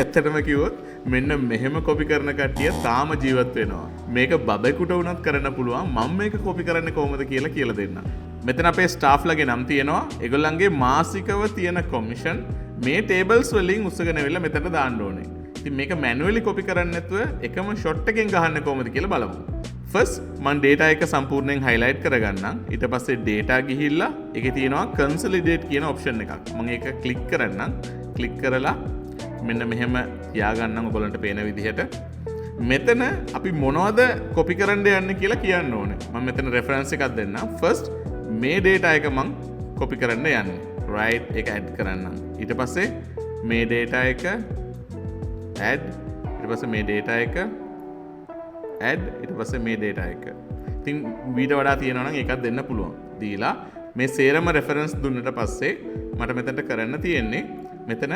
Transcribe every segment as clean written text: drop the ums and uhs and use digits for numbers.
ඇත්තටම කිව්වොත් මෙන්න මෙහෙම කොපි කරන කට්ටිය තාම ජීවත් වෙනවා. මේක බබෙකුට වුණත් කරන්න පුළුවන්. මම මේක කොපි කරන්නේ කොහොමද කියලා දෙන්න. මෙතන අපේ ස්ටාෆ්ලගේ නම් තියෙනවා. ඒගොල්ලන්ගේ මාසිකව තියෙන කොමිෂන් මේ ටේබල්ස් වලින් උස්සගෙන ඇවිල්ලා මෙතන දාන්න ඕනේ. ඉතින් මේක මැනුවලි කොපි කරන්නේ නැතුව එකම ෂොට් එකෙන් ගහන්නේ කොහොමද කියලා බලමු. ෆස්ට් මම data එක සම්පූර්ණයෙන් highlight කරගන්නම්. ඊට පස්සේ data ගිහිල්ලා ඒකේ තියෙනවා consolidate කියන option එකක්. මම ඒක click කරන්නම්. click කරලා මෙන්න මෙහෙම තියාගන්නම් ඔයගොල්ලන්ට පේන විදිහට. මෙතන අපි මොනවද කොපි කරන්න යන්නේ කියලා කියන්න ඕනේ. මම මෙතන reference එකක් දෙන්නම්. ෆස්ට් මේ data එක මම කොපි කරන්න යන්නේ. right ඒක add කරන්නම්. ඊට පස්සේ මේ data එක add ඊට පස්සේ මේ data එක add ඊට පස්සේ මේ data එක. ඉතින් ඊට වඩා තියෙනවා නම් ඒකක් දෙන්න පුළුවන්. දීලා මේ සේරම reference දුන්නට පස්සේ මට මෙතනට කරන්න තියෙන්නේ මෙතන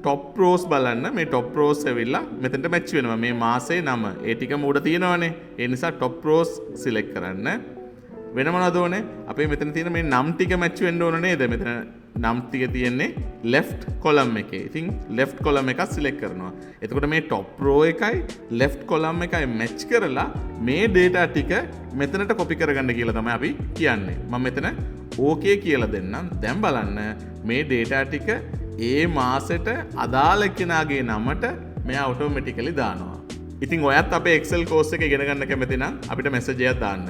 top rows බලන්න. මේ top rows ඇවිල්ලා මෙතනට match වෙනවා. මේ මාසේ නම ඒ ටිකම උඩ තියෙනවනේ. ඒ නිසා top rows select කරන්න. වෙන මොනවද ඕනේ? අපේ මෙතන තියෙන මේ නම් ටික match වෙන්න ඕන නේද? මෙතන නම් ටික තියෙන්නේ left column එකේ. ඉතින් left column එක select කරනවා. එතකොට මේ top row එකයි left column එකයි match කරලා මේ data ටික මෙතනට copy කරගන්න කියලා තමයි අපි කියන්නේ. මම මෙතන okay කියලා දෙන්නම්. දැන් බලන්න මේ data ටික ඒ මාසෙට අදාළ කෙනාගේ නමට මෙයා automatically දානවා. ඉතින් ඔයත් අපේ Excel course එක ඉගෙන ගන්න කැමති නම් අපිට message එකක් දාන්න.